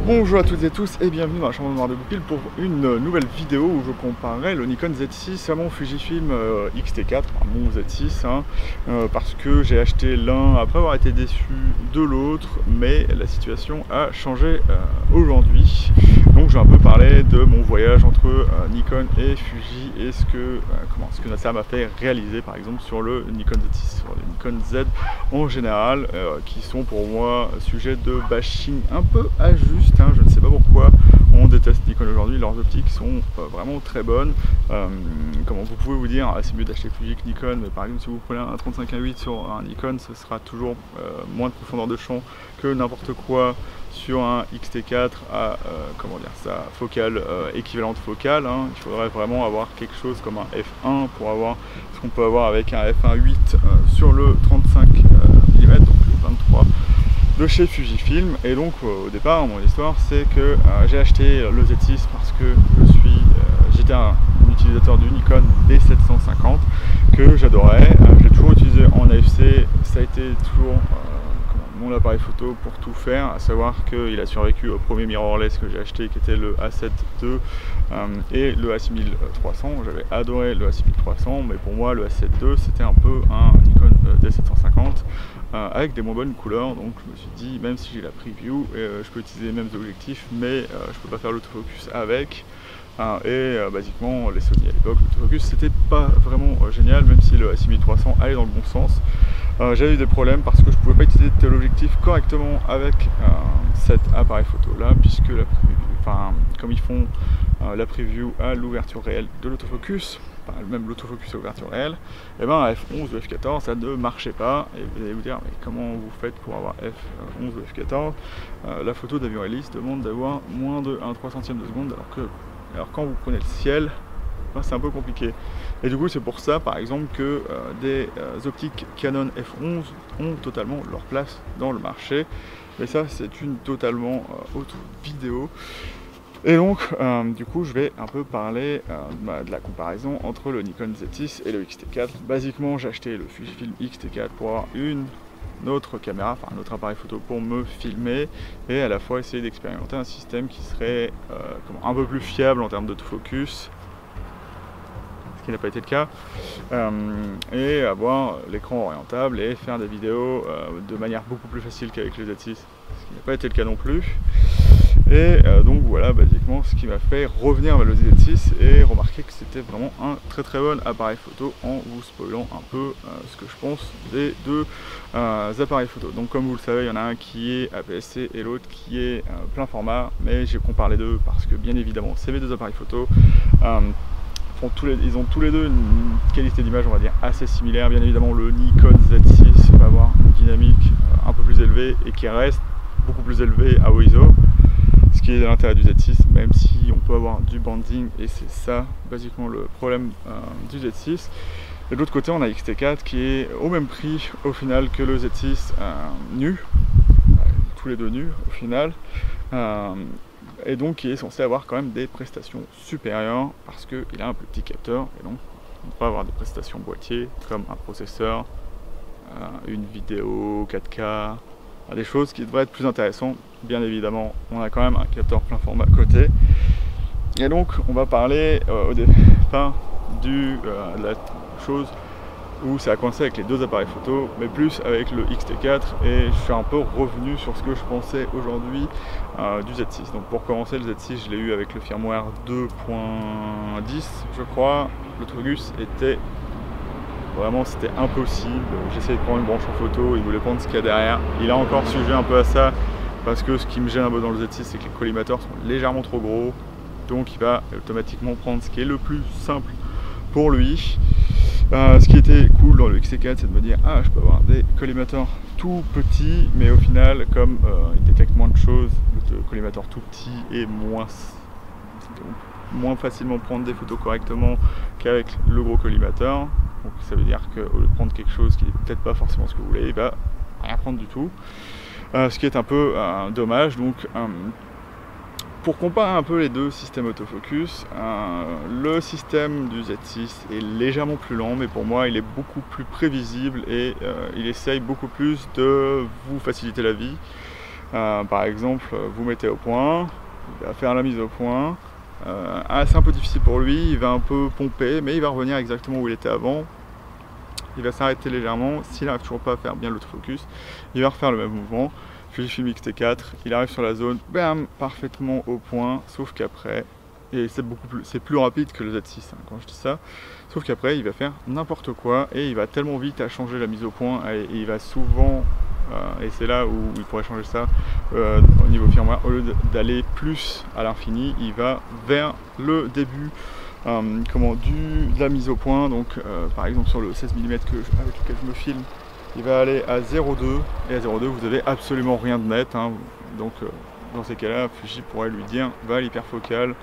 Bonjour à toutes et tous et bienvenue dans la chambre noire de Goupil pour une nouvelle vidéo où je comparerai le Nikon Z6 à mon Fujifilm X-T4, mon Z6, parce que j'ai acheté l'un après avoir été déçu de l'autre, mais la situation a changé aujourd'hui. Donc je vais un peu parler de mon voyage entre Nikon et Fuji et ce que ça m'a fait réaliser par exemple sur le Nikon Z6, sur le Nikon Z en général, qui sont pour moi sujet de bashing un peu injuste. Je ne sais pas pourquoi on déteste Nikon aujourd'hui, leurs optiques sont vraiment très bonnes. Comment vous pouvez vous dire, c'est mieux d'acheter Fuji que Nikon, mais par exemple si vous prenez un 35-1.8 sur un Nikon, ce sera toujours moins de profondeur de champ que n'importe quoi sur un X-T4 à focale équivalente focale. Il faudrait vraiment avoir quelque chose comme un f1 pour avoir ce qu'on peut avoir avec un f1.8 sur le 35 mm, donc le 23 de chez Fujifilm. Et donc au départ mon histoire c'est que j'ai acheté le Z6 parce que j'étais un utilisateur du Nikon D750 que j'adorais. Je l'ai toujours utilisé en AFC, ça a été toujours mon appareil photo pour tout faire, à savoir qu'il a survécu au premier mirrorless que j'ai acheté qui était le A7 II et le A6300. J'avais adoré le A6300, mais pour moi le A7 II c'était un peu un Nikon D750 avec des moins bonnes couleurs, donc je me suis dit même si j'ai la preview je peux utiliser les mêmes objectifs mais je peux pas faire l'autofocus avec. Basiquement les Sony à l'époque, l'autofocus c'était pas vraiment génial, même si le A6300 allait dans le bon sens. J'avais eu des problèmes parce que je pouvais pas utiliser téléobjectif correctement avec cet appareil photo là, puisque comme ils font la preview à l'ouverture réelle de l'autofocus, même l'autofocus à ouverture réelle, et ben à F11 ou F14 ça ne marchait pas. Et vous allez vous dire mais comment vous faites pour avoir F11 ou F14? La photo d'avion hélice demande d'avoir moins de 1/3 centième de seconde, alors quand vous prenez le ciel, c'est un peu compliqué. Et du coup c'est pour ça par exemple que des optiques Canon F11 ont totalement leur place dans le marché. Mais ça c'est une totalement autre vidéo. Et donc du coup je vais un peu parler de la comparaison entre le Nikon Z6 et le X-T4. Basiquement j'ai acheté le Fujifilm X-T4 pour avoir une autre caméra, un autre appareil photo pour me filmer et à la fois essayer d'expérimenter un système qui serait un peu plus fiable en termes d'autofocus, ce qui n'a pas été le cas, et avoir l'écran orientable et faire des vidéos de manière beaucoup plus facile qu'avec le Z6, ce qui n'a pas été le cas non plus. Et donc voilà basiquement ce qui m'a fait revenir vers le Z6 et remarquer que c'était vraiment un très très bon appareil photo, en vous spoilant un peu ce que je pense des deux appareils photo. Donc comme vous le savez, il y en a un qui est APS-C et l'autre qui est plein format, mais je compare les deux parce que bien évidemment c'est mes deux appareils photo. Ils ont tous les deux une qualité d'image on va dire assez similaire. Bien évidemment le Nikon Z6 va avoir une dynamique un peu plus élevée et qui reste beaucoup plus élevée à haut ISO, ce qui est l'intérêt du Z6, même si on peut avoir du banding et c'est ça basiquement le problème du Z6. Et de l'autre côté on a X-T4 qui est au même prix au final que le Z6 nu, tous les deux nus au final, et donc qui est censé avoir quand même des prestations supérieures parce qu'il a un plus petit capteur et donc on peut avoir des prestations boîtier comme un processeur, une vidéo 4K, des choses qui devraient être plus intéressantes. Bien évidemment on a quand même un capteur plein format à côté, et donc on va parler au départ de la chose où ça a coincé avec les deux appareils photo, mais plus avec le X-T4, et je suis un peu revenu sur ce que je pensais aujourd'hui du Z6. Donc pour commencer, le Z6 je l'ai eu avec le firmware 2.10 je crois. L'autofocus était vraiment, c'était impossible. J'essayais de prendre une branche en photo, il voulait prendre ce qu'il y a derrière. Il a encore sujet un peu à ça, parce que ce qui me gêne un peu dans le Z6 c'est que les collimateurs sont légèrement trop gros, donc il va automatiquement prendre ce qui est le plus simple pour lui. Ce qui était cool dans le X-T4 c'est de me dire je peux avoir des collimateurs tout petits, mais au final comme il détecte moins de choses, le collimateur tout petit est moins facilement prendre des photos correctement qu'avec le gros collimateur. Donc ça veut dire qu'au lieu de prendre quelque chose qui n'est peut-être pas forcément ce que vous voulez, il va rien prendre du tout, ce qui est un peu dommage. Donc pour comparer un peu les deux systèmes autofocus, le système du Z6 est légèrement plus lent, mais pour moi il est beaucoup plus prévisible et il essaye beaucoup plus de vous faciliter la vie. Par exemple, vous mettez au point, il va faire la mise au point. C'est un peu difficile pour lui, il va un peu pomper, mais il va revenir exactement où il était avant. Il va s'arrêter légèrement, s'il n'arrive toujours pas à faire bien l'autofocus, il va refaire le même mouvement. Fujifilm X-T4, il arrive sur la zone, bam, parfaitement au point, sauf qu'après, et c'est plus rapide que le Z6 hein, quand je dis ça, sauf qu'après il va faire n'importe quoi et il va tellement vite à changer la mise au point et il va souvent, et c'est là où il pourrait changer ça au niveau firmware, au lieu d'aller plus à l'infini, il va vers le début de la mise au point. Donc par exemple sur le 16 mm avec lequel je me filme, il va aller à 0,2 et à 0,2 vous avez absolument rien de net hein. Donc dans ces cas là Fuji pourrait lui dire va à l'hyperfocale,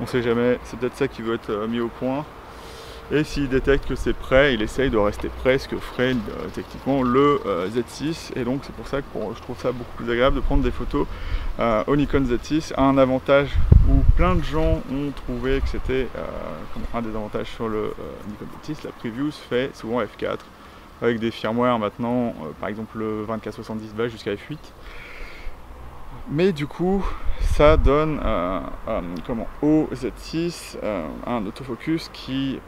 on sait jamais, c'est peut-être ça qui veut être mis au point. Et s'il détecte que c'est prêt, il essaye de rester prêt, ce que ferait techniquement le Z6. Et donc c'est pour ça que je trouve ça beaucoup plus agréable de prendre des photos au Nikon Z6. Un avantage où plein de gens ont trouvé que c'était un des avantages sur le Nikon Z6, la preview se fait souvent F4 avec des firmware maintenant, par exemple le 2470 va jusqu'à F8. Mais du coup, ça donne au Z6 un autofocus qui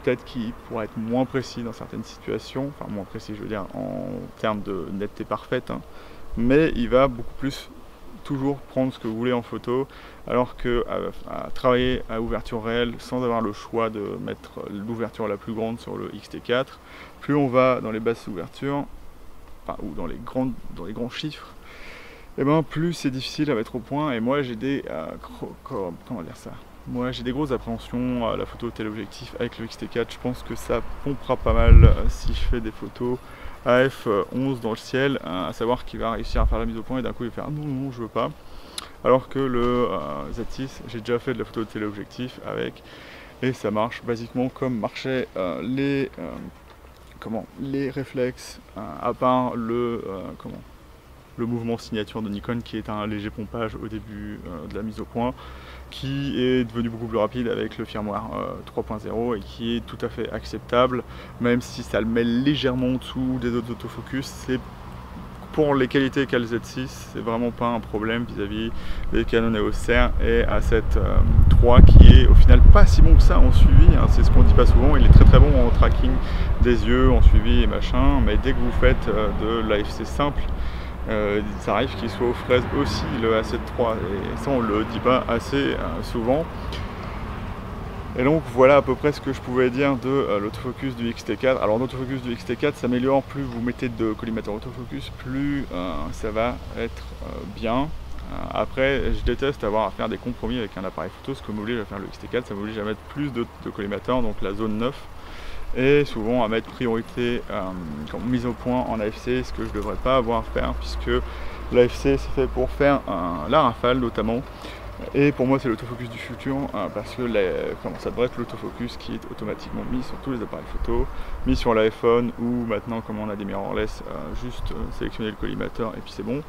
pourrait être moins précis dans certaines situations, enfin moins précis je veux dire en termes de netteté parfaite, hein, mais il va beaucoup plus toujours prendre ce que vous voulez en photo, alors que à travailler à ouverture réelle sans avoir le choix de mettre l'ouverture la plus grande sur le X-T4, plus on va dans les basses ouvertures, enfin, ou dans les grands chiffres, et ben plus c'est difficile à mettre au point. Et moi j'ai des j'ai des grosses appréhensions à la photo téléobjectif avec le X-T4. Je pense que ça pompera pas mal si je fais des photos à f11 dans le ciel, à savoir qu'il va réussir à faire la mise au point et d'un coup il va faire non je veux pas. Alors que le Z6, j'ai déjà fait de la photo téléobjectif avec et ça marche basiquement comme marchaient les réflexes, à part le mouvement signature de Nikon qui est un léger pompage au début de la mise au point, qui est devenu beaucoup plus rapide avec le firmware 3.0 et qui est tout à fait acceptable, même si ça le met légèrement en dessous des autres autofocus. C'est pour les qualités qu'a le Z6, c'est vraiment pas un problème vis-à-vis des Canon EOS R et A7 III qui est au final pas si bon que ça en suivi, hein, c'est ce qu'on dit pas souvent. Il est très très bon en tracking des yeux, en suivi et machin, mais dès que vous faites de l'AFC simple, ça arrive qu'il soit aux fraises aussi le A7 III et ça on le dit pas assez souvent. Et donc voilà à peu près ce que je pouvais dire de l'autofocus du X-T4. Alors l'autofocus du X-T4 s'améliore, plus vous mettez de collimateur autofocus, plus ça va être bien. Après je déteste avoir à faire des compromis avec un appareil photo, ce que m'oblige à faire le X-T4, ça m'oblige à mettre plus de collimateur, donc la zone 9. Et souvent à mettre priorité comme mise au point en AFC, ce que je ne devrais pas avoir à faire puisque l'AFC c'est fait pour faire la rafale notamment, et pour moi c'est l'autofocus du futur parce que ça devrait être l'autofocus qui est automatiquement mis sur tous les appareils photo, mis sur l'iPhone ou maintenant comme on a des mirrorless, juste sélectionner le collimateur et puis c'est bon,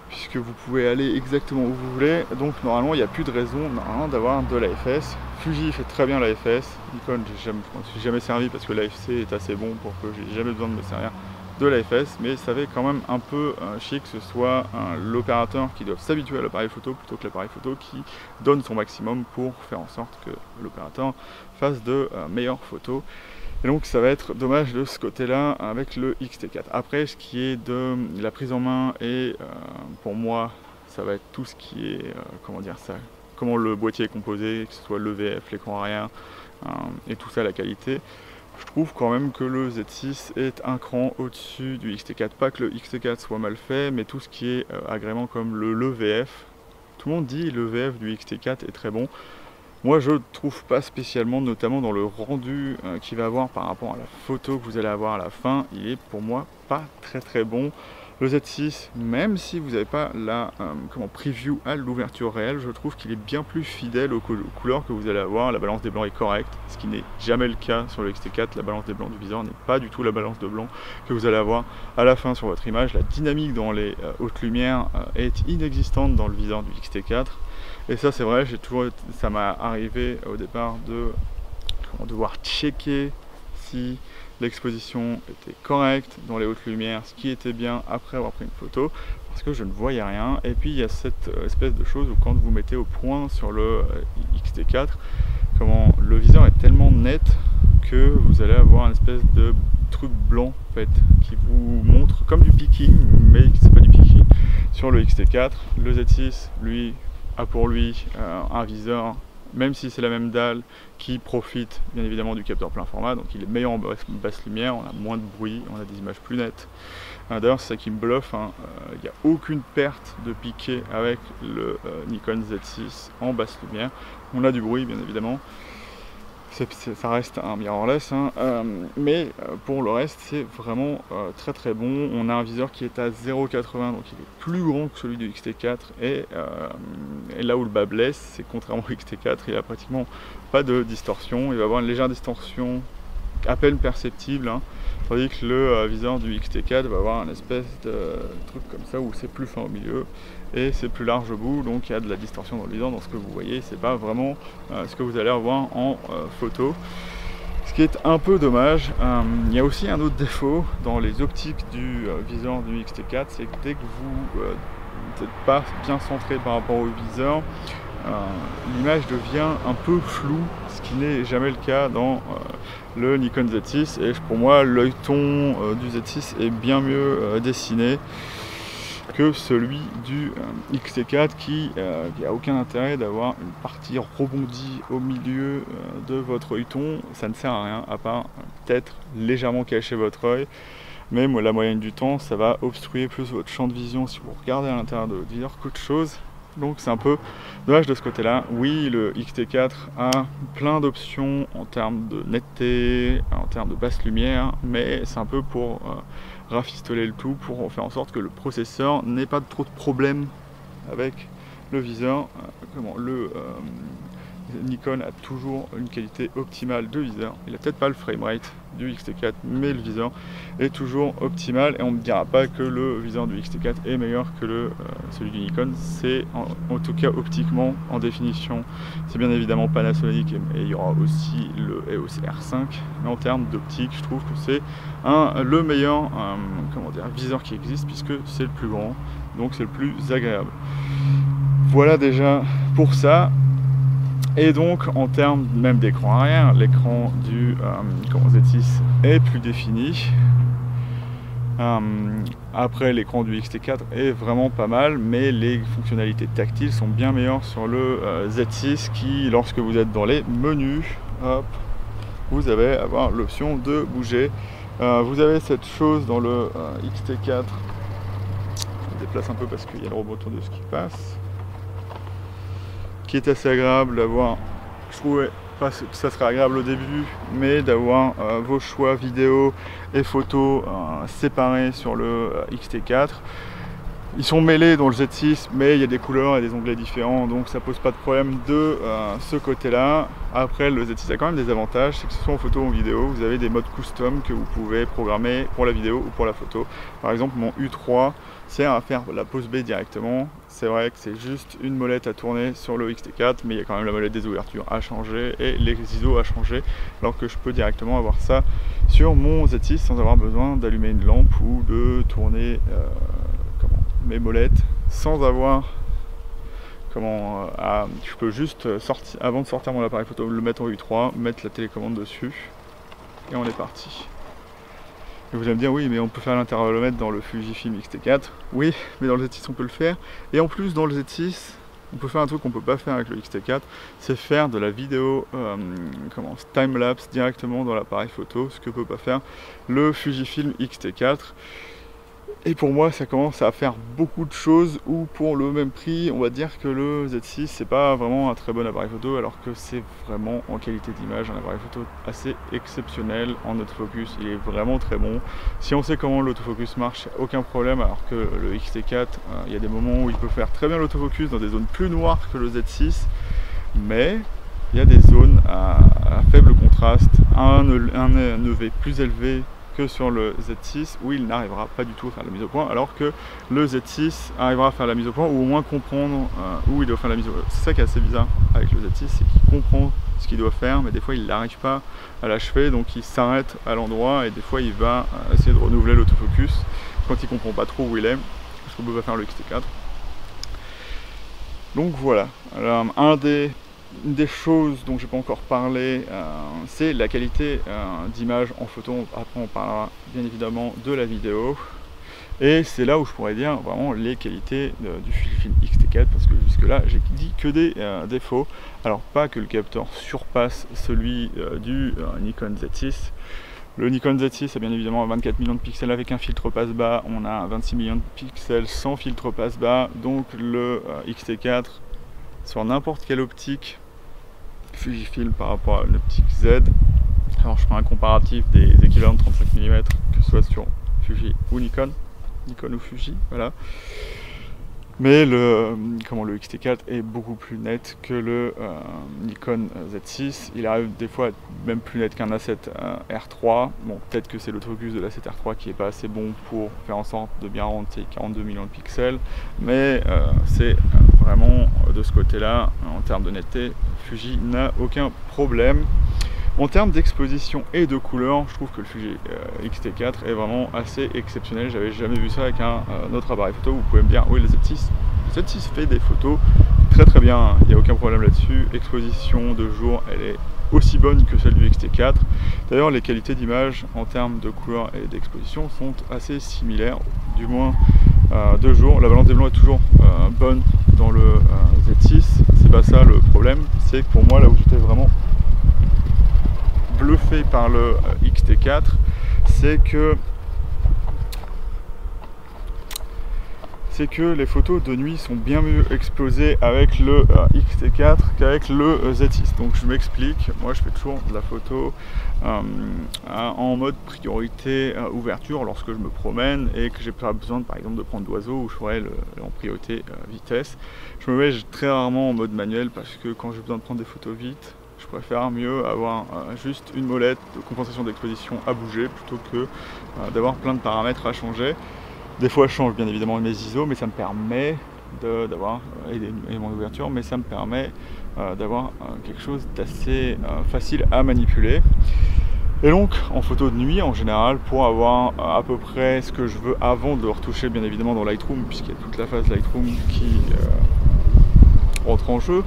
puisque vous pouvez aller exactement où vous voulez. Donc normalement il n'y a plus de raison d'avoir de l'AFS. Fuji fait très bien l'AFS, Nikon je ne suis jamais servi parce que l'AFC est assez bon pour que j'ai jamais besoin de me servir de l'AFS, mais ça fait quand même un peu chic que ce soit l'opérateur qui doit s'habituer à l'appareil photo plutôt que l'appareil photo qui donne son maximum pour faire en sorte que l'opérateur fasse de meilleures photos. Et donc ça va être dommage de ce côté-là avec le X-T4. Après ce qui est de la prise en main et pour moi ça va être tout ce qui est, comment le boîtier est composé, que ce soit l'EVF, l'écran arrière et tout ça, la qualité. Je trouve quand même que le Z6 est un cran au-dessus du X-T4. Pas que le X-T4 soit mal fait, mais tout ce qui est agrément comme l'EVF. Tout le monde dit l'EVF du X-T4 est très bon. Moi je ne trouve pas spécialement, notamment dans le rendu qu'il va avoir par rapport à la photo que vous allez avoir à la fin, il est pour moi pas très très bon. Le Z6, même si vous n'avez pas la preview à l'ouverture réelle, je trouve qu'il est bien plus fidèle aux couleurs que vous allez avoir. La balance des blancs est correcte, ce qui n'est jamais le cas sur le X-T4. La balance des blancs du viseur n'est pas du tout la balance de blanc que vous allez avoir à la fin sur votre image. La dynamique dans les hautes lumières est inexistante dans le viseur du X-T4. Et ça c'est vrai, ça m'a arrivé au départ de devoir checker si l'exposition était correcte dans les hautes lumières, ce qui était bien après avoir pris une photo, parce que je ne voyais rien. Et puis il y a cette espèce de chose où quand vous mettez au point sur le X-T4, comment le viseur est tellement net que vous allez avoir une espèce de truc blanc en fait, qui vous montre comme du peaking, mais c'est pas du peaking sur le X-T4. Le Z6 lui a pour lui un viseur, même si c'est la même dalle, qui profite bien évidemment du capteur plein format, donc il est meilleur en basse lumière, on a moins de bruit, on a des images plus nettes. D'ailleurs c'est ça qui me bluffe, il n'y a aucune perte de piqué avec le Nikon Z6 en basse lumière. On a du bruit bien évidemment, ça reste un mirrorless, mais pour le reste c'est vraiment très très bon. On a un viseur qui est à 0,80, donc il est plus grand que celui du X-T4, et là où le bas blesse, c'est contrairement au X-T4, il a pratiquement pas de distorsion. Il va avoir une légère distorsion à peine perceptible, tandis que le viseur du X-T4 va avoir une espèce de truc comme ça où c'est plus fin au milieu et c'est plus large au bout, donc il y a de la distorsion dans le viseur. Dans ce que vous voyez, c'est pas vraiment ce que vous allez avoir en photo, ce qui est un peu dommage. Il y a aussi un autre défaut dans les optiques du viseur du X-T4, c'est que dès que vous n'êtes pas bien centré par rapport au viseur, l'image devient un peu floue, ce qui n'est jamais le cas dans le Nikon Z6. Et pour moi, l'œilleton du Z6 est bien mieux dessiné que celui du X-T4, qui a aucun intérêt d'avoir une partie rebondie au milieu de votre œilleton. Ça ne sert à rien, à part peut-être légèrement cacher votre œil, mais la moyenne du temps, ça va obstruer plus votre champ de vision si vous regardez à l'intérieur de votre viseur qu'autre chose. Donc c'est un peu dommage de ce côté-là. Oui, le X-T4 a plein d'options en termes de netteté, en termes de basse lumière, mais c'est un peu pour rafistoler le tout, pour faire en sorte que le processeur n'ait pas trop de problèmes avec le viseur. Nikon a toujours une qualité optimale de viseur. Il n'a peut-être pas le framerate du X-T4, mais le viseur est toujours optimal, et on ne me dira pas que le viseur du X-T4 est meilleur que celui du Nikon. C'est en tout cas optiquement, en définition, c'est bien évidemment Panasonic, et il y aura aussi le EOS R5, mais en termes d'optique, je trouve que c'est le meilleur viseur qui existe, puisque c'est le plus grand, donc c'est le plus agréable. Voilà déjà pour ça. Et donc en termes même d'écran arrière, l'écran du Z6 est plus défini. Après, l'écran du X-T4 est vraiment pas mal, mais les fonctionnalités tactiles sont bien meilleures sur le Z6, qui, lorsque vous êtes dans les menus, hop, vous allez avoir l'option de bouger. Vous avez cette chose dans le X-T4, je me déplace un peu parce qu'il y a le robot autour de ce qui passe, qui est assez agréable d'avoir. Je trouvais pas que ça serait agréable au début, mais d'avoir vos choix vidéo et photos séparés sur le X-T4. Ils sont mêlés dans le Z6, mais il y a des couleurs et des onglets différents, donc ça pose pas de problème de ce côté-là. Après, le Z6 a quand même des avantages, c'est que ce soit en photo ou en vidéo, vous avez des modes custom que vous pouvez programmer pour la vidéo ou pour la photo. Par exemple, mon U3 sert à faire la pose B directement. C'est vrai que c'est juste une molette à tourner sur le X-T4, mais il y a quand même la molette des ouvertures à changer et les ISO à changer, alors que je peux directement avoir ça sur mon Z6 sans avoir besoin d'allumer une lampe ou de tourner mes molettes sans avoir je peux juste sortir, avant de sortir mon appareil photo, le mettre en U3, mettre la télécommande dessus et on est parti. Et vous allez me dire, oui, mais on peut faire l'intervalomètre dans le Fujifilm X-T4. Oui, mais dans le Z6 on peut le faire. Et en plus, dans le Z6, on peut faire un truc qu'on peut pas faire avec le X-T4, c'est faire de la vidéo time-lapse directement dans l'appareil photo, ce que peut pas faire le Fujifilm X-T4. Et pour moi, ça commence à faire beaucoup de choses où pour le même prix, on va dire que le Z6 c'est pas vraiment un très bon appareil photo, alors que c'est vraiment en qualité d'image un appareil photo assez exceptionnel. En autofocus, il est vraiment très bon. Si on sait comment l'autofocus marche, il n'y a aucun problème, alors que le X-T4, il y a des moments où il peut faire très bien l'autofocus dans des zones plus noires que le Z6, mais il y a des zones à faible contraste, un EV plus élevé que que sur le Z6 où il n'arrivera pas du tout à faire la mise au point, alors que le Z6 arrivera à faire la mise au point ou au moins comprendre où il doit faire la mise au point. C'est ça qui est assez bizarre avec le Z6, c'est qu'il comprend ce qu'il doit faire, mais des fois il n'arrive pas à l'achever, donc il s'arrête à l'endroit et des fois il va essayer de renouveler l'autofocus quand il comprend pas trop où il est, ce qu'on peut faire le X-T4. Donc voilà, alors, une des choses dont je n'ai pas encore parlé, c'est la qualité d'image en photo. Après on parlera bien évidemment de la vidéo. Et c'est là où je pourrais dire vraiment les qualités du Fujifilm X-T4, parce que jusque là j'ai dit que des défauts. Alors pas que le capteur surpasse celui du Nikon Z6. Le Nikon Z6 a bien évidemment 24 millions de pixels avec un filtre passe-bas, on a 26 millions de pixels sans filtre passe-bas, donc le X-T4 sur n'importe quelle optique Fujifilm par rapport à une optique Z. Alors je ferai un comparatif des équivalents de 35 mm, que ce soit sur Fuji ou Nikon ou Fuji, voilà. Mais le X-T4 est beaucoup plus net que le Nikon Z6. Il arrive des fois à être même plus net qu'un A7 R3. Bon, peut-être que c'est l'autofocus de l'A7 R3 qui n'est pas assez bon pour faire en sorte de bien rendre ces 42 millions de pixels. Mais c'est vraiment de ce côté-là, en termes de netteté, Fuji n'a aucun problème. En termes d'exposition et de couleur, je trouve que le Fuji X-T4 est vraiment assez exceptionnel. J'avais jamais vu ça avec un autre appareil photo. Vous pouvez me dire, oui, le Z6 fait des photos très très bien, il n'y a aucun problème là-dessus. Exposition de jour, elle est aussi bonne que celle du X-T4. D'ailleurs, les qualités d'image en termes de couleur et d'exposition sont assez similaires, du moins de jour. La balance des blancs est toujours bonne dans le Z6. C'est pas ça le problème, c'est que pour moi, là où j'étais vraiment bluffé par le X-T4, c'est que les photos de nuit sont bien mieux exposées avec le X-T4 qu'avec le Z6. Donc je m'explique, moi je fais toujours de la photo en mode priorité ouverture lorsque je me promène et que j'ai pas besoin par exemple de prendre d'oiseaux, où je ferai en priorité vitesse. Je me mets très rarement en mode manuel parce que quand j'ai besoin de prendre des photos vite, je préfère mieux avoir juste une molette de compensation d'exposition à bouger plutôt que d'avoir plein de paramètres à changer. Des fois je change bien évidemment mes ISO, mais ça me permet d'avoir et mon ouverture, mais ça me permet d'avoir quelque chose d'assez facile à manipuler. Et donc en photo de nuit en général, pour avoir à peu près ce que je veux avant de le retoucher bien évidemment dans Lightroom, puisqu'il y a toute la phase Lightroom qui rentre en jeu.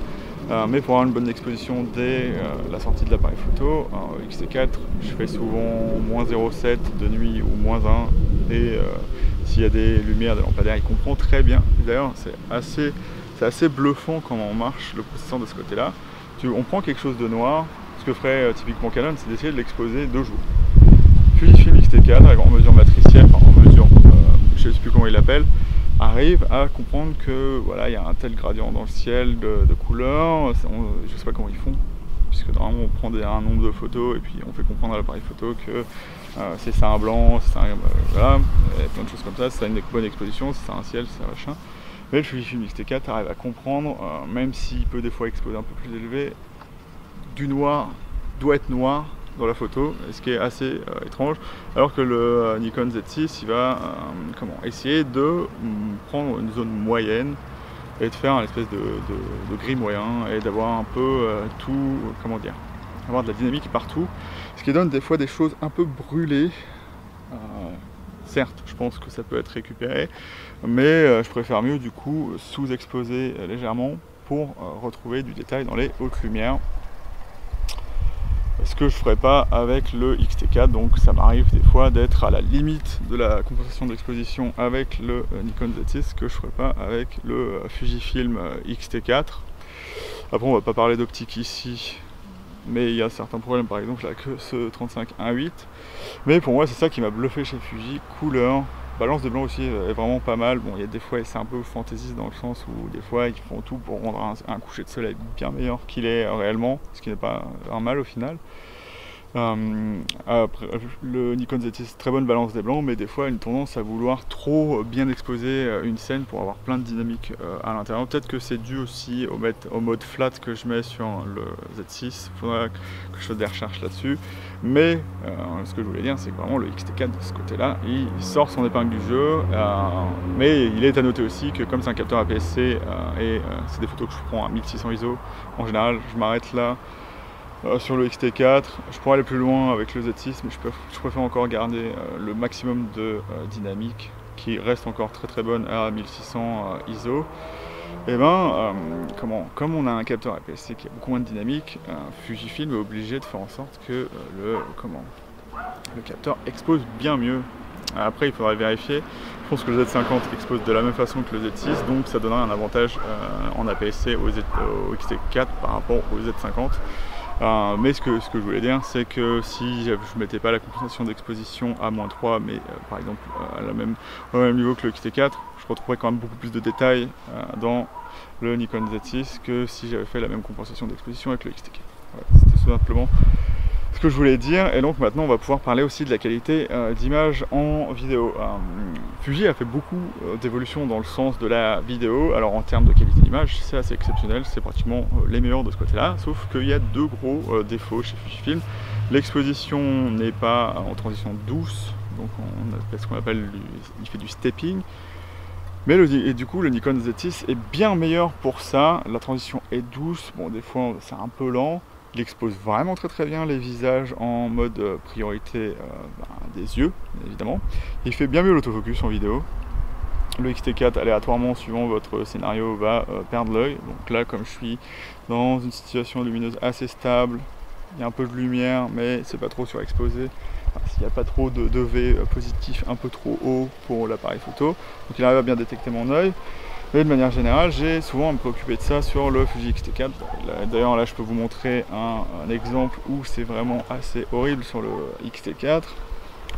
Mais pour avoir une bonne exposition dès la sortie de l'appareil photo, X-T4, je fais souvent moins 0,7 de nuit ou moins 1, et s'il y a des lumières, des lampadaires, il comprend très bien. D'ailleurs, c'est assez bluffant comment on marche le processeur de ce côté-là. On prend quelque chose de noir, ce que ferait typiquement Canon, c'est d'essayer de l'exposer de jour. Fujifilm X-T4 avec en mesure matricielle, enfin en mesure, je ne sais plus comment il l'appelle, arrive à comprendre que voilà, il y a un tel gradient dans le ciel de couleurs. Je sais pas comment ils font, puisque normalement on prend un nombre de photos et puis on fait comprendre à l'appareil photo que c'est ça un blanc, c'est ça voilà, il y a plein de choses comme ça, c'est une bonne exposition, c'est ça un ciel, c'est ça machin. Mais le Fujifilm X-T4 arrive à comprendre, même s'il peut des fois exposer un peu plus élevé, du noir doit être noir dans la photo, ce qui est assez étrange, alors que le Nikon Z6 il va essayer de prendre une zone moyenne et de faire une espèce de gris moyen et d'avoir un peu tout, avoir de la dynamique partout, ce qui donne des fois des choses un peu brûlées. Certes, je pense que ça peut être récupéré, mais je préfère mieux du coup sous-exposer légèrement pour retrouver du détail dans les hautes lumières. Ce que je ne ferai pas avec le X-T4, donc ça m'arrive des fois d'être à la limite de la compensation d'exposition avec le Nikon Z6, ce que je ne ferai pas avec le Fujifilm X-T4. Après on va pas parler d'optique ici, mais il y a certains problèmes, par exemple là que ce 35-1.8, mais pour moi c'est ça qui m'a bluffé chez Fuji, couleur. Balance de blanc aussi est vraiment pas mal. Bon, il y a des fois c'est un peu fantaisiste dans le sens où des fois ils font tout pour rendre un coucher de soleil bien meilleur qu'il est réellement, ce qui n'est pas un mal au final. Après, le Nikon Z6, très bonne balance des blancs, mais des fois une tendance à vouloir trop bien exposer une scène pour avoir plein de dynamique à l'intérieur. Peut-être que c'est dû aussi au mode flat que je mets sur le Z6, il faudra que je fasse des recherches là-dessus. Mais ce que je voulais dire, c'est que vraiment le X-T4 de ce côté-là, il sort son épingle du jeu, mais il est à noter aussi que comme c'est un capteur APS-C et c'est des photos que je prends à 1600 ISO, en général je m'arrête là. Sur le X-T4, je pourrais aller plus loin avec le Z6, mais je préfère encore garder le maximum de dynamique qui reste encore très très bonne à 1600 ISO. Et comme on a un capteur APS-C qui a beaucoup moins de dynamique, Fujifilm est obligé de faire en sorte que le capteur expose bien mieux. Après, il faudra vérifier. Je pense que le Z50 expose de la même façon que le Z6, donc ça donnera un avantage en APS-C au X-T4 par rapport au Z50. Mais ce que je voulais dire, c'est que si je ne mettais pas la compensation d'exposition à -3, mais par exemple au même niveau que le X-T4, je retrouverais quand même beaucoup plus de détails dans le Nikon Z6 que si j'avais fait la même compensation d'exposition avec le X-T4. Voilà, c'était tout simplement ce que je voulais dire. Et donc maintenant on va pouvoir parler aussi de la qualité d'image en vidéo. Fuji a fait beaucoup d'évolutions dans le sens de la vidéo. Alors en termes de qualité d'image, c'est assez exceptionnel, c'est pratiquement les meilleurs de ce côté là, sauf qu'il y a deux gros défauts chez Fujifilm. L'exposition n'est pas en transition douce, donc on a ce qu'on appelle il fait du stepping. Mais du coup le Nikon Z6 est bien meilleur pour ça. La transition est douce, bon des fois c'est un peu lent. Il expose vraiment très très bien les visages en mode priorité des yeux, évidemment. Il fait bien mieux l'autofocus en vidéo. Le X-T4, aléatoirement, suivant votre scénario, va perdre l'œil. Donc là, comme je suis dans une situation lumineuse assez stable, il y a un peu de lumière, mais c'est pas trop surexposé. Enfin, s'il n'y a pas trop de V positif un peu trop haut pour l'appareil photo. Donc il arrive à bien détecter mon œil. Et de manière générale, j'ai souvent à me préoccuper de ça sur le Fuji X-T4. D'ailleurs là je peux vous montrer un exemple où c'est vraiment assez horrible sur le X-T4.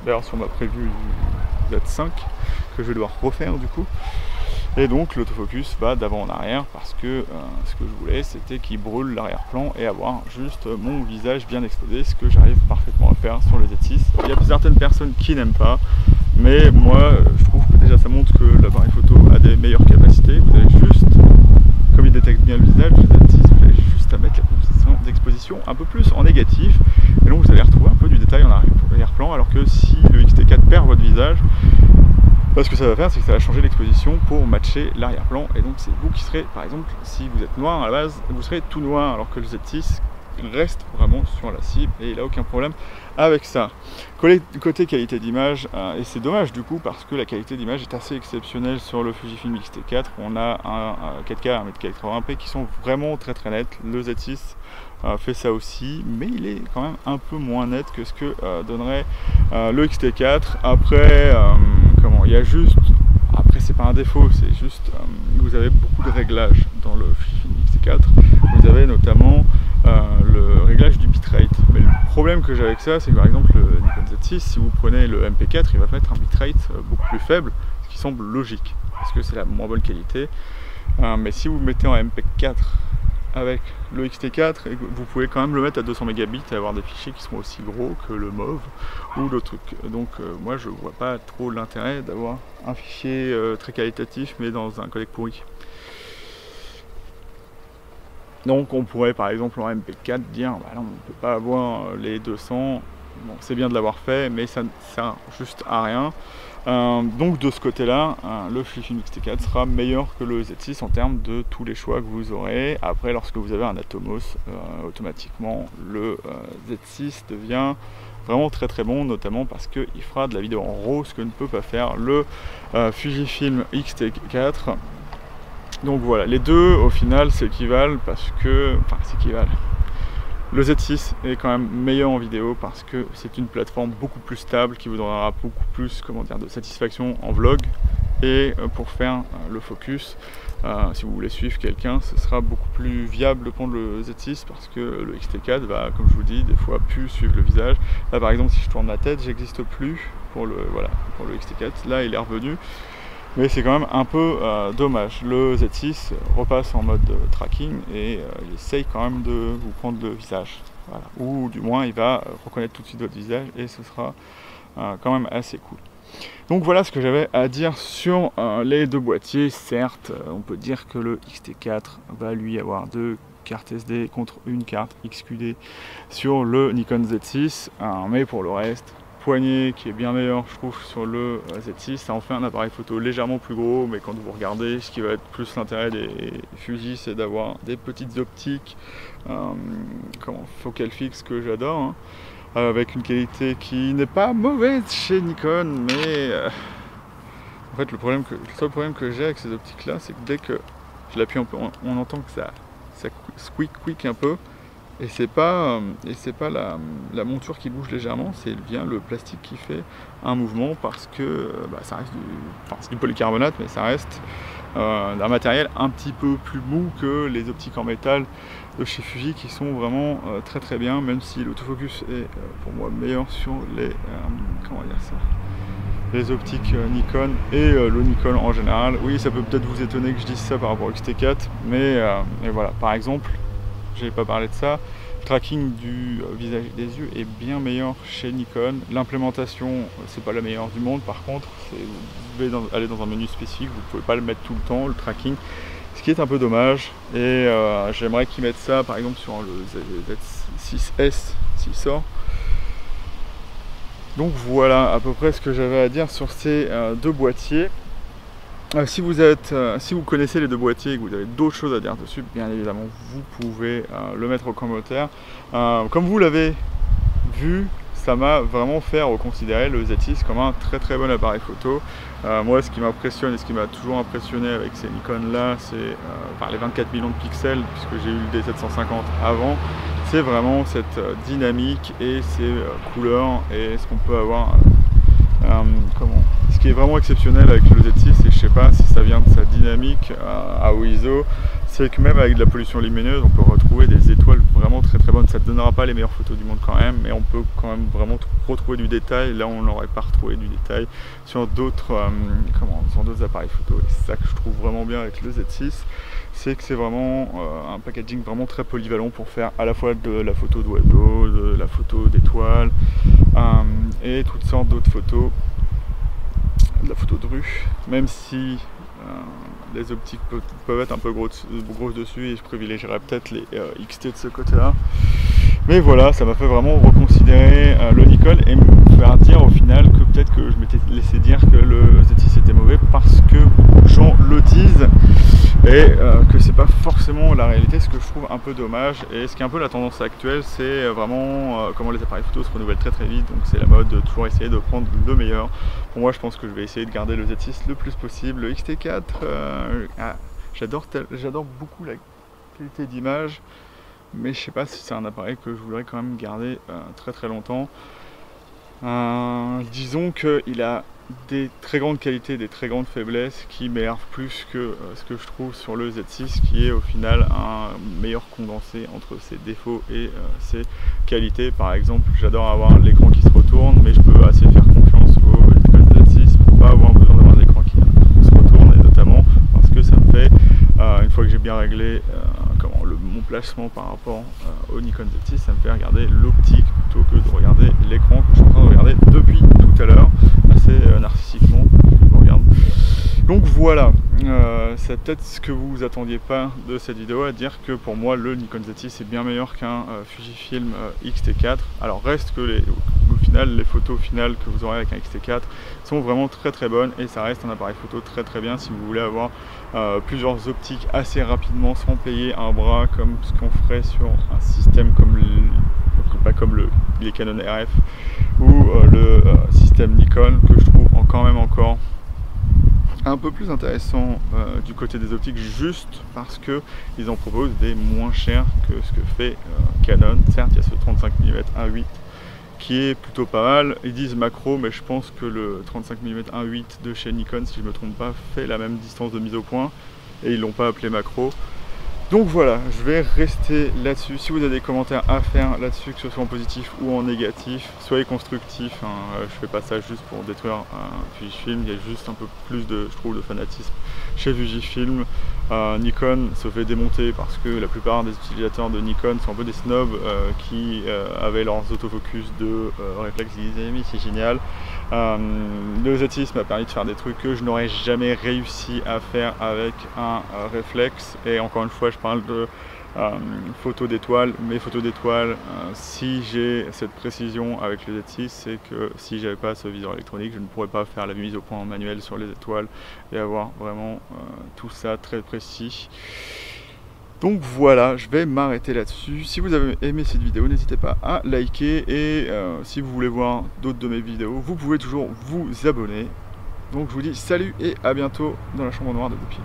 D'ailleurs sur ma prévue du Z5 que je vais devoir refaire du coup. Et donc l'autofocus va d'avant en arrière parce que ce que je voulais c'était qu'il brûle l'arrière-plan et avoir juste mon visage bien exposé, ce que j'arrive parfaitement à faire sur le Z6. Il y a certaines personnes qui n'aiment pas, mais moi je trouve que déjà ça montre que l'appareil photo a des meilleures capacités. Vous avez juste, comme il détecte bien le visage, le Z6, vous avez juste à mettre la position d'exposition un peu plus en négatif, et donc vous allez retrouver un peu du détail en arrière-plan, alors que si le X-T4 perd votre visage, ce que ça va faire, c'est que ça va changer l'exposition pour matcher l'arrière-plan, et donc c'est vous qui serez, par exemple, si vous êtes noir à la base, vous serez tout noir, alors que le Z6 reste vraiment sur la cible et il n'a aucun problème avec ça. Côté qualité d'image, et c'est dommage du coup parce que la qualité d'image est assez exceptionnelle sur le Fujifilm X-T4. On a un 4K, 1m80p qui sont vraiment très très nets. Le Z6 fait ça aussi, mais il est quand même un peu moins net que ce que donnerait le X-T4. Après, il y a juste, après c'est pas un défaut, c'est juste vous avez beaucoup de réglages dans le Fujifilm X-T4. Vous avez notamment le réglage du bitrate. Mais le problème que j'ai avec ça, c'est que par exemple le Nikon Z6, si vous prenez le MP4, il va mettre un bitrate beaucoup plus faible, ce qui semble logique, parce que c'est la moins bonne qualité. Mais si vous mettez en MP4 avec le X-T4, vous pouvez quand même le mettre à 200 mégabits et avoir des fichiers qui sont aussi gros que le MOV ou d'autres trucs. Donc moi je vois pas trop l'intérêt d'avoir un fichier très qualitatif mais dans un codec pourri. Donc on pourrait par exemple en MP4 dire bah non, on ne peut pas avoir les 200, bon, c'est bien de l'avoir fait mais ça ne sert juste à rien. Donc de ce côté là, le Fujifilm X-T4 sera meilleur que le Z6 en termes de tous les choix que vous aurez. Après lorsque vous avez un Atomos, automatiquement le Z6 devient vraiment très très bon, notamment parce qu'il fera de la vidéo en RAW, ce que ne peut pas faire le Fujifilm X-T4. Donc voilà, les deux au final s'équivalent parce que, enfin s'équivalent. Le Z6 est quand même meilleur en vidéo parce que c'est une plateforme beaucoup plus stable qui vous donnera beaucoup plus, comment dire, de satisfaction en vlog. Et pour faire le focus, si vous voulez suivre quelqu'un, ce sera beaucoup plus viable de prendre le Z6 parce que le X-T4 va, comme je vous dis, des fois plus suivre le visage. Là par exemple, si je tourne la tête, j'existe plus pour le X-T4. Là, il est revenu. Mais c'est quand même un peu dommage. Le Z6 repasse en mode tracking et il essaye quand même de vous prendre le visage. voilà. Ou du moins il va reconnaître tout de suite votre visage et ce sera quand même assez cool. Donc voilà ce que j'avais à dire sur les deux boîtiers. Certes, on peut dire que le XT4 va lui avoir deux cartes SD contre une carte XQD sur le Nikon Z6, mais pour le reste, poignée qui est bien meilleur je trouve sur le Z6, ça en fait un appareil photo légèrement plus gros, mais quand vous regardez, ce qui va être plus l'intérêt des Fuji, c'est d'avoir des petites optiques focal fixe que j'adore, hein, avec une qualité qui n'est pas mauvaise chez Nikon, mais en fait le seul problème que j'ai avec ces optiques là, c'est que dès que je l'appuie un peu, on entend que ça squeak un peu, et c'est pas la monture qui bouge légèrement, c'est bien le plastique qui fait un mouvement, parce que ça reste c'est du polycarbonate, mais ça reste d'un matériel un petit peu plus mou que les optiques en métal de chez Fuji, qui sont vraiment très très bien, même si l'autofocus est pour moi meilleur sur les les optiques Nikon et le Nikon en général. Oui, ça peut peut-être vous étonner que je dise ça par rapport au XT4, mais voilà, par exemple, j'ai pas parlé de ça, le tracking du visage et des yeux est bien meilleur chez Nikon. L'implémentation, c'est pas la meilleure du monde, par contre, vous devez aller dans un menu spécifique, vous pouvez pas le mettre tout le temps, le tracking, ce qui est un peu dommage, et j'aimerais qu'ils mettent ça par exemple sur le Z6S s'il sort. Donc voilà à peu près ce que j'avais à dire sur ces deux boîtiers. Si vous connaissez les deux boîtiers et que vous avez d'autres choses à dire dessus, bien évidemment vous pouvez le mettre en commentaire. Comme vous l'avez vu, ça m'a vraiment fait reconsidérer le Z6 comme un très très bon appareil photo. Moi, ce qui m'impressionne et ce qui m'a toujours impressionné avec ces Nikon là, c'est les 24 millions de pixels, puisque j'ai eu le D750 avant, c'est vraiment cette dynamique et ces couleurs et ce qu'on peut avoir. Ce qui est vraiment exceptionnel avec le Z6, et je sais pas si ça vient de sa dynamique à haut ISO, c'est que même avec de la pollution lumineuse, on peut retrouver des étoiles vraiment très très bonnes. Ça ne donnera pas les meilleures photos du monde quand même, mais on peut quand même vraiment retrouver du détail. Là, on n'aurait pas retrouvé du détail sur d'autres appareils photo. Et c'est ça que je trouve vraiment bien avec le Z6, c'est que c'est vraiment un packaging vraiment très polyvalent pour faire à la fois de la photo d'oiseaux, de la photo d'étoiles et toutes sortes d'autres photos, de la photo de rue, même si les optiques peuvent être un peu grosses dessus, et je privilégierais peut-être les XT de ce côté-là. Mais voilà, ça m'a fait vraiment reconsidérer le Nikon et me faire dire au final que peut-être que je m'étais laissé dire que le Z6 était mauvais parce que beaucoup de gens le disent, et que c'est pas forcément la réalité, ce que je trouve un peu dommage. Et ce qui est un peu la tendance actuelle, c'est vraiment comment les appareils photo se renouvellent très très vite, donc c'est la mode de toujours essayer de prendre le meilleur. Pour moi, je pense que je vais essayer de garder le Z6 le plus possible. Le XT4, j'adore beaucoup la qualité d'image, mais je sais pas si c'est un appareil que je voudrais quand même garder très très longtemps. Disons qu'il a des très grandes qualités, des très grandes faiblesses qui m'énervent plus que ce que je trouve sur le Z6, qui est au final un meilleur condensé entre ses défauts et ses qualités. Par exemple, j'adore avoir l'écran qui se retourne, mais je peux assez faire confiance au Z6 pour pas avoir besoin d'avoir l'écran qui se retourne, et notamment parce que ça me fait, une fois que j'ai bien réglé mon placement par rapport au Nikon Z6, ça me fait regarder l'optique plutôt que de regarder l'écran que je suis en train de regarder depuis tout à l'heure, assez narcissiquement. Donc voilà, c'est peut-être ce que vous attendiez pas de cette vidéo, à dire que pour moi le Nikon Z6 est bien meilleur qu'un Fujifilm XT4. Alors reste que au final, les photos finales que vous aurez avec un XT4 sont vraiment très très bonnes, et ça reste un appareil photo très très bien si vous voulez avoir plusieurs optiques assez rapidement sans payer un bras, comme ce qu'on ferait sur un système comme les Canon RF ou le système Nikon, que je trouve quand même encore un peu plus intéressant du côté des optiques, juste parce que ils en proposent des moins chers que ce que fait Canon. Certes, il y a ce 35 mm 1.8 qui est plutôt pas mal. Ils disent macro, mais je pense que le 35 mm 1.8 de chez Nikon, si je ne me trompe pas, fait la même distance de mise au point, et ils l'ont pas appelé macro. Donc voilà, je vais rester là-dessus. Si vous avez des commentaires à faire là-dessus, que ce soit en positif ou en négatif, soyez constructifs. Hein. Je fais pas ça juste pour détruire Fujifilm. Il y a juste un peu plus de, je trouve, de fanatisme chez Fujifilm. Nikon se fait démonter parce que la plupart des utilisateurs de Nikon sont un peu des snobs qui avaient leurs autofocus de réflexe. Ils disaient mais c'est génial. Le Z6 m'a permis de faire des trucs que je n'aurais jamais réussi à faire avec un réflexe. Et encore une fois, je parle de photos d'étoiles. Mes photos d'étoiles, si j'ai cette précision avec le Z6, c'est que si j'avais pas ce viseur électronique, je ne pourrais pas faire la mise au point en manuel sur les étoiles et avoir vraiment tout ça très précis. Donc voilà, je vais m'arrêter là-dessus. Si vous avez aimé cette vidéo, n'hésitez pas à liker et si vous voulez voir d'autres de mes vidéos, vous pouvez toujours vous abonner. Donc je vous dis salut et à bientôt dans la chambre noire de Goupil.